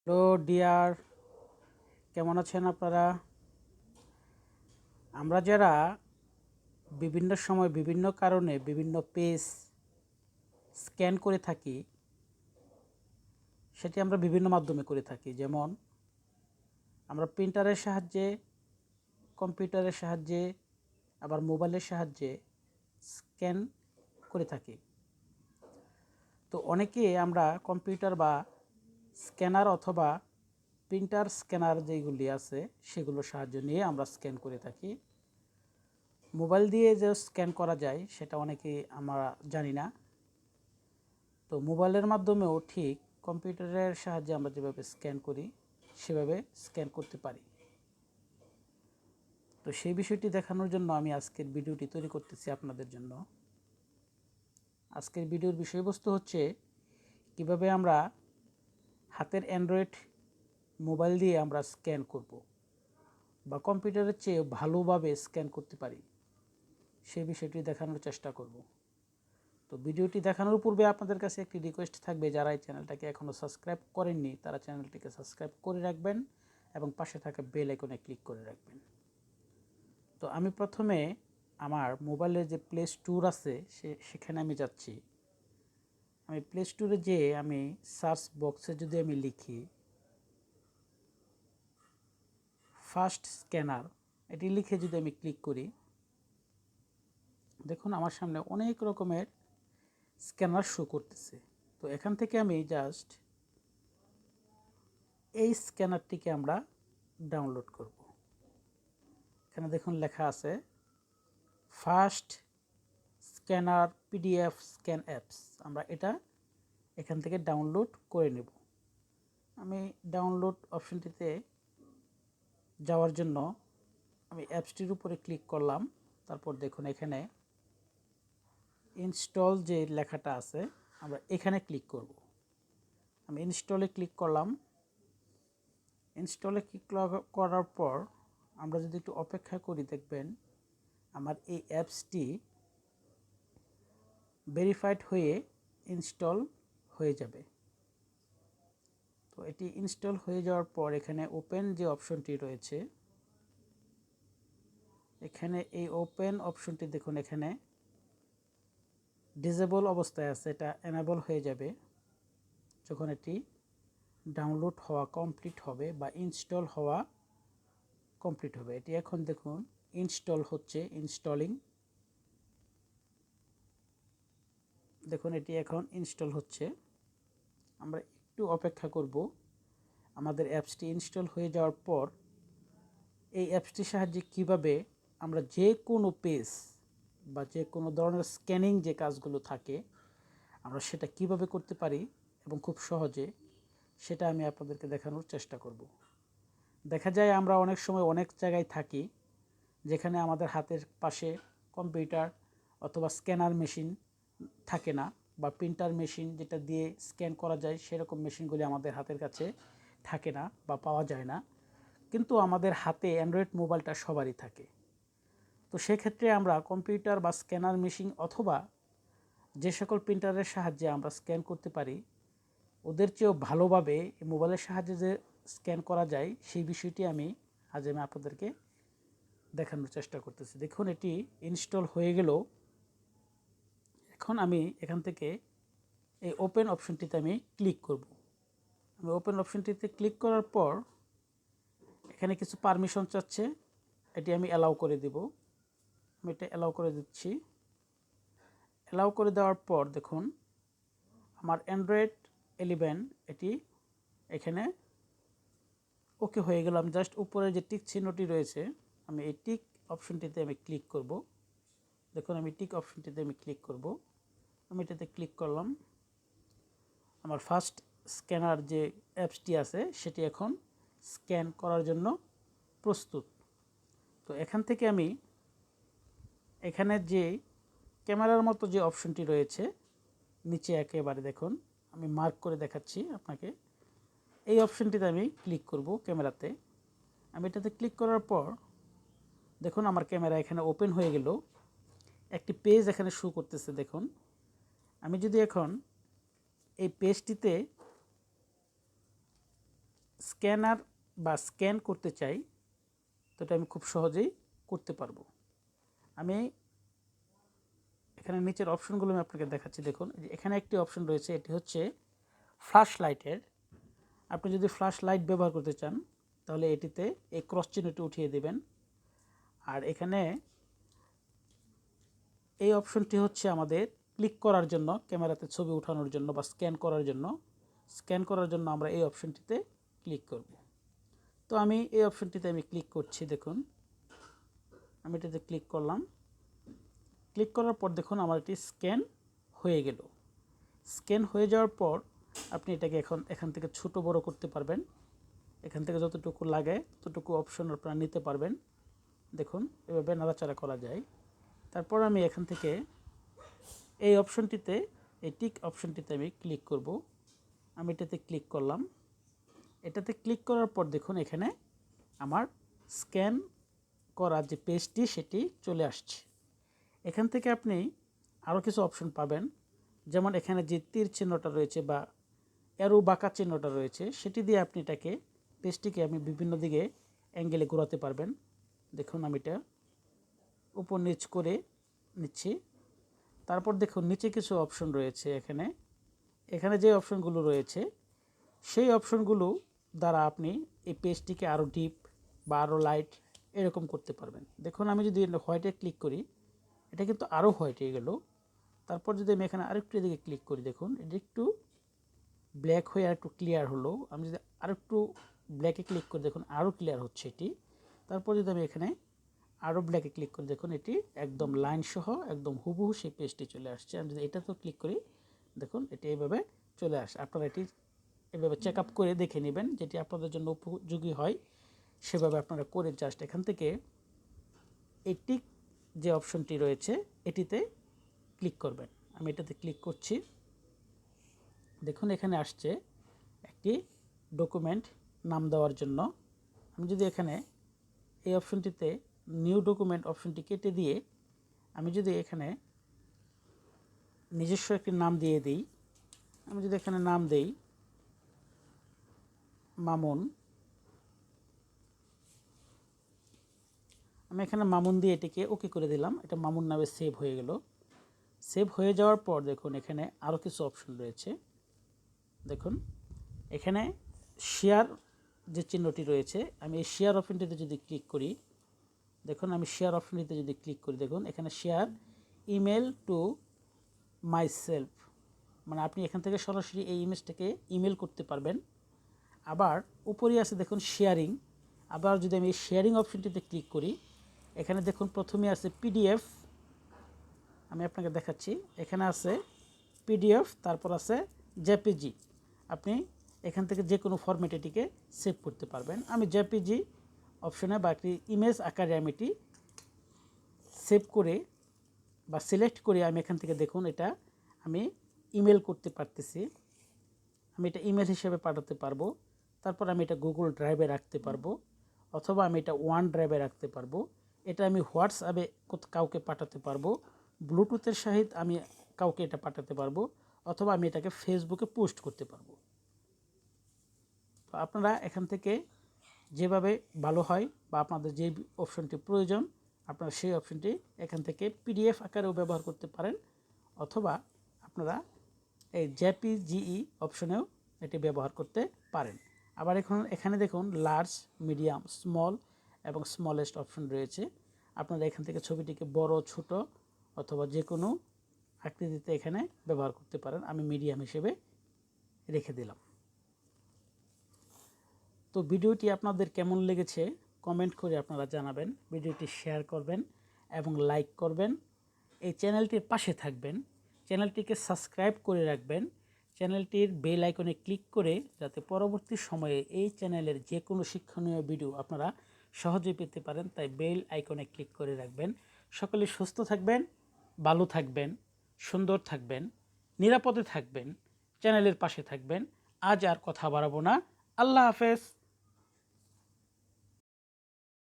Hello dear, কেমন আছেন আপনারা? আমরা যারা বিভিন্ন সময় বিভিন্ন কারণে বিভিন্ন পেজ স্ক্যান করে থাকি, সেটি আমরা বিভিন্ন মাধ্যমে করে থাকি। যেমন আমরা প্রিন্টারের সাহায্যে, কম্পিউটারের সাহায্যে, আবার মোবাইলের সাহায্যে স্ক্যান করে থাকি। তো অনেকে আমরা কম্পিউটার বা স্ক্যানার অথবা প্রিন্টার স্ক্যানার যেগুলি আছে সেগুলোর সাহায্য নিয়ে আমরা স্ক্যান করে থাকি। মোবাইল দিয়ে যে স্ক্যান করা যায় সেটা অনেকে আমরা জানি না। তো মোবাইলের মাধ্যমেও ঠিক কম্পিউটারের সাহায্যে আমরা যেভাবে স্ক্যান করি সেভাবে স্ক্যান করতে পারি। তো সেই বিষয়টি দেখানোর জন্য আমি আজকের ভিডিওটি তৈরি করতেছি আপনাদের জন্য। আজকের ভিডিওর বিষয়বস্তু হচ্ছে কিভাবে আমরা হাতের অ্যান্ড্রয়েড মোবাইল দিয়ে আমরা স্ক্যান করব বা কম্পিউটারের চেয়ে ভালোভাবে স্ক্যান করতে পারি, সেই বিষয়টি দেখানোর চেষ্টা করব। তো ভিডিওটি দেখানোর পূর্বে আপনাদের কাছে একটি রিকোয়েস্ট থাকবে, যারা এই চ্যানেলটাকে এখনও সাবস্ক্রাইব করেননি তারা চ্যানেলটিকে সাবস্ক্রাইব করে রাখবেন এবং পাশে থাকা বেল আইকনে ক্লিক করে রাখবেন। তো আমি প্রথমে আমার মোবাইলে যে প্লে স্টোর আছে সেখানে আমি যাচ্ছি। আমি প্লে স্টোরে যেয়ে আমি সার্চ বক্সে যদি আমি লিখি ফাস্ট স্ক্যানার, এটি লিখে যদি আমি ক্লিক করি, দেখুন আমার সামনে অনেক রকমের স্ক্যানার শো করতেছে। তো এখান থেকে আমি জাস্ট এই স্ক্যানারটিকে আমরা ডাউনলোড করব। এখানে দেখুন লেখা আছে fast scanner PDF scan apps. আমরা এটা এখান থেকে ডাউনলোড করে নেব। আমি ডাউনলোড অপশনটিতে যাওয়ার জন্য আমি অ্যাপসটির উপরে ক্লিক করলাম। তারপর দেখুন এখানে ইনস্টল যে লেখাটা আছে আমরা এখানে ক্লিক করব। আমি ইনস্টলে ক্লিক করলাম। ইনস্টলে ক্লিক করার পর আমরা যদি একটু অপেক্ষা করি, দেখবেন আমার এই অ্যাপসটি ভেরিফাইড হয়ে ইনস্টল হয়ে যাবে। তো এটি ইনস্টল হয়ে যাওয়ার পর এখানে ওপেন যে অপশনটি রয়েছে, এখানে এই ওপেন অপশনটি দেখুন এখানে ডিসেবল অবস্থায় আছে, এটা এনেবল হয়ে যাবে যখন এটি ডাউনলোড হওয়া কমপ্লিট হবে বা ইনস্টল হওয়া কমপ্লিট হবে। এটি এখন দেখুন ইনস্টল হচ্ছে, ইনস্টলিং। দেখুন এটি এখন ইনস্টল হচ্ছে। আমরা একটু অপেক্ষা করব। আমাদের অ্যাপসটি ইনস্টল হয়ে যাওয়ার পর এই অ্যাপসটির সাহায্যে কিভাবে আমরা যে কোনো পেজ বা যে কোনো ধরনের স্ক্যানিং যে কাজগুলো থাকে আমরা সেটা কিভাবে করতে পারি এবং খুব সহজে, সেটা আমি আপনাদেরকে দেখানোর চেষ্টা করব। দেখা যায় আমরা অনেক সময় অনেক জায়গায় থাকি যেখানে আমাদের হাতের পাশে কম্পিউটার অথবা স্ক্যানার মেশিন থাকে না, বা প্রিন্টার মেশিন যেটা দিয়ে স্ক্যান করা যায় সেরকম মেশিনগুলি আমাদের হাতের কাছে থাকে না বা পাওয়া যায় না। কিন্তু আমাদের হাতে অ্যান্ড্রয়েড মোবাইলটা সবারই থাকে। তো সেক্ষেত্রে আমরা কম্পিউটার বা স্ক্যানার মেশিন অথবা যে সকল প্রিন্টারের সাহায্যে আমরা স্ক্যান করতে পারি ওদের চেয়েও ভালোভাবে মোবাইলের সাহায্যে যে স্ক্যান করা যায় সেই বিষয়টি আমি আপনাদেরকে দেখানোর চেষ্টা করতেছি। দেখুন এটি ইনস্টল হয়ে গেল। এখন আমি এখান থেকে এই ওপেন অপশনটিতে আমি ক্লিক করব। আমি ওপেন অপশনটিতে ক্লিক করার পর এখানে কিছু পারমিশন চাচ্ছে, এটি আমি অ্যালাউ করে দেব। আমি এটা অ্যালাউ করে দিচ্ছি। অ্যালাউ করে দেওয়ার পর দেখুন আমার অ্যান্ড্রয়েড 11 এটি এখানে ওকে হয়ে গেলাম। জাস্ট উপরে যে টিক চিহ্নটি রয়েছে আমি এই টিক অপশনটিতে আমি ক্লিক করব। দেখুন আমি টিক অপশনটিতে আমি ক্লিক করব। আমি এটাতে ক্লিক করলাম। আমার ফার্স্ট স্ক্যানার যে অ্যাপসটি আছে সেটি এখন স্ক্যান করার জন্য প্রস্তুত। তো এখান থেকে আমি এখানে যে ক্যামেরার মতো যে অপশনটি রয়েছে নিচে একেবারে দেখুন, আমি মার্ক করে দেখাচ্ছি আপনাকে। এই অপশনটিতে আমি ক্লিক করব ক্যামেরাতে। আমি এটাতে ক্লিক করার পর দেখুন আমার ক্যামেরা এখানে ওপেন হয়ে গেল। একটি পেজ এখানে শো করতেছে। দেখুন আমি যদি এখন এই পেজটিতে স্ক্যানার বা স্ক্যান করতে চাই, তো এটা আমি খুব সহজেই করতে পারবো। আমি এখানে নিচের অপশনগুলো আমি আপনাকে দেখাচ্ছি। দেখুন এখানে একটি অপশন রয়েছে, এটি হচ্ছে ফ্ল্যাশ লাইটের। আপনি যদি ফ্ল্যাশ লাইট ব্যবহার করতে চান তাহলে এটিতে এই ক্রস চিহ্নটি উঠিয়ে দেবেন। আর এখানে এই অপশনটি হচ্ছে আমাদের ক্লিক করার জন্য, ক্যামেরাতে ছবি ওঠানোর জন্য বা স্ক্যান করার জন্য। স্ক্যান করার জন্য আমরা এই অপশনটিতে ক্লিক করব। তো আমি এই অপশনটিতে আমি ক্লিক করছি। দেখুন আমি এটাতে ক্লিক করলাম। ক্লিক করার পর দেখুন আমার এটি স্ক্যান হয়ে গেল। স্ক্যান হয়ে যাওয়ার পর আপনি এটাকে এখান থেকে ছোট বড় করতে পারবেন। এখান থেকে যতটুকু লাগে ততটুকু অপশন আপনারা নিতে পারবেন। দেখুন এভাবে নাড়াচাড়া করা যায়। তারপর আমি এখান থেকে এই অপশনটিতে, এই টিক অপশনটিতে আমি ক্লিক করব। আমি এটাতে ক্লিক করলাম। এটাতে ক্লিক করার পর দেখুন এখানে আমার স্ক্যান করার যে পেজটি সেটি চলে আসছে। এখান থেকে আপনি আরও কিছু অপশন পাবেন, যেমন এখানে যে তীর চিহ্নটা রয়েছে বা অ্যারো বাঁকা চিহ্নটা রয়েছে সেটি দিয়ে আপনি এটাকে পেজটিকে আপনি বিভিন্ন দিকে অ্যাঙ্গেলে ঘোরাতে পারবেন। দেখুন আমি এটা উপর নিচ করে নিচ্ছি। তারপর দেখুন নিচে কিছু অপশন রয়েছে। এখানে যে অপশনগুলো রয়েছে সেই অপশনগুলো দ্বারা আপনি এই পেজটিকে আরও ডিপ বা আরও লাইট এরকম করতে পারবেন। দেখুন আমি যদি হোয়াইটে ক্লিক করি, এটা কিন্তু আরও হোয়াইট হয়ে গেল। তারপর যদি আমি এখানে আরেকটু এদিকে ক্লিক করি, দেখুন এটা একটু ব্ল্যাক হয়ে আর একটু ক্লিয়ার হলো। আমি যদি আরেকটু ব্ল্যাকে ক্লিক করি, দেখুন আরও ক্লিয়ার হচ্ছে এটি। তারপর যদি আমি এখানে আরও ব্ল্যাকে ক্লিক করি, দেখুন এটি একদম লাইন সহ একদম হুবহু সেই পেজটি চলে আসছে। আমি যদি এটাতেও ক্লিক করি, দেখুন এটি এইভাবে চলে আসে। আপনারা এটি এভাবে চেক আপ করে দেখে নেবেন, যেটি আপনাদের জন্য উপযোগী হয় সেভাবে আপনারা করে জাস্ট এখান থেকে এই টিক যে অপশনটি রয়েছে এটিতে ক্লিক করবেন। আমি এটাতে ক্লিক করছি। দেখুন এখানে আসছে একটি ডকুমেন্ট নাম দেওয়ার জন্য। আমি যদি এখানে এই অপশনটিতে নিউ ডকুমেন্ট অপশনটি কেটে দিয়ে আমি যদি এখানে নিজস্ব একটি নাম দিয়ে দিই, আমি যদি এখানে নাম দেই মামুন, আমি এখানে মামুন দিয়ে এটিকে ওকে করে দিলাম। এটা মামুন নামে সেভ হয়ে গেল। সেভ হয়ে যাওয়ার পর দেখুন এখানে আরও কিছু অপশন রয়েছে। দেখুন এখানে শেয়ার যে চিহ্নটি রয়েছে, আমি এই শেয়ার অপশনটিতে যদি ক্লিক করি, দেখুন আমি শেয়ার অপশনটিতে যদি ক্লিক করি, দেখুন এখানে share email to my self, মানে আপনি এখান থেকে সরাসরি এই ইমেজটাকে ইমেল করতে পারবেন। আবার উপরেই আছে দেখুন শেয়ারিং। আবার যদি আমি এই শেয়ারিং অপশনটিতে ক্লিক করি, এখানে দেখুন প্রথমে আছে পিডিএফ। আমি আপনাকে দেখাচ্ছি, এখানে আছে পিডিএফ, তারপর আছে জেপিজি। আপনি এখান থেকে যে কোনো ফরম্যাটে এটিকে সেভ করতে পারবেন। আমি জেপিজি অপশনে বা একটি ইমেজ আকারে আমি এটি সেভ করে বা সিলেক্ট করে আমি এখান থেকে দেখুন এটা আমি ইমেল করতে পারতেছি। আমি এটা ইমেল হিসেবে পাঠাতে পারবো। তারপর আমি এটা গুগল ড্রাইভে রাখতে পারবো, অথবা আমি এটা ওয়ান ড্রাইভে রাখতে পারবো। এটা আমি হোয়াটসঅ্যাপে কাউকে পাঠাতে পারবো, ব্লুটুথের সহিত আমি কাউকে এটা পাঠাতে পারবো, অথবা আমি এটাকে ফেসবুকে পোস্ট করতে পারবো। তো আপনারা এখান থেকে যেভাবে ভালো হয় বা আপনাদের যে অপশনটি প্রয়োজন আপনারা সেই অপশনটি এখান থেকে পিডিএফ আকারেও ব্যবহার করতে পারেন, অথবা আপনারা এই জেপিজিই অপশনেও এটি ব্যবহার করতে পারেন। আবার এখানে দেখুন লার্জ, মিডিয়াম, স্মল এবং স্মলেস্ট অপশন রয়েছে। আপনারা এখান থেকে ছবিটিকে বড়, ছোট অথবা যে কোনো আকৃতিতে এখানে ব্যবহার করতে পারেন। আমি মিডিয়াম হিসেবে রেখে দিলাম। তো ভিডিওটি আপনাদের কেমন লেগেছে কমেন্ট করে আপনারা জানাবেন। ভিডিওটি শেয়ার করবেন এবং লাইক করবেন। এই চ্যানেলটির পাশে থাকবেন, চ্যানেলটিকে সাবস্ক্রাইব করে রাখবেন। চ্যানেলটির বেল আইকনে ক্লিক করে যাতে পরবর্তী সময়ে এই চ্যানেলের যে কোনো শিক্ষণীয় ভিডিও আপনারা সহজে পেতে পারেন, তাই বেল আইকনে ক্লিক করে রাখবেন। সকলে সুস্থ থাকবেন, ভালো থাকবেন, সুন্দর থাকবেন, নিরাপদে থাকবেন, চ্যানেলের পাশে থাকবেন। আজ আর কথা বাড়াবো না। আল্লাহ হাফেজ।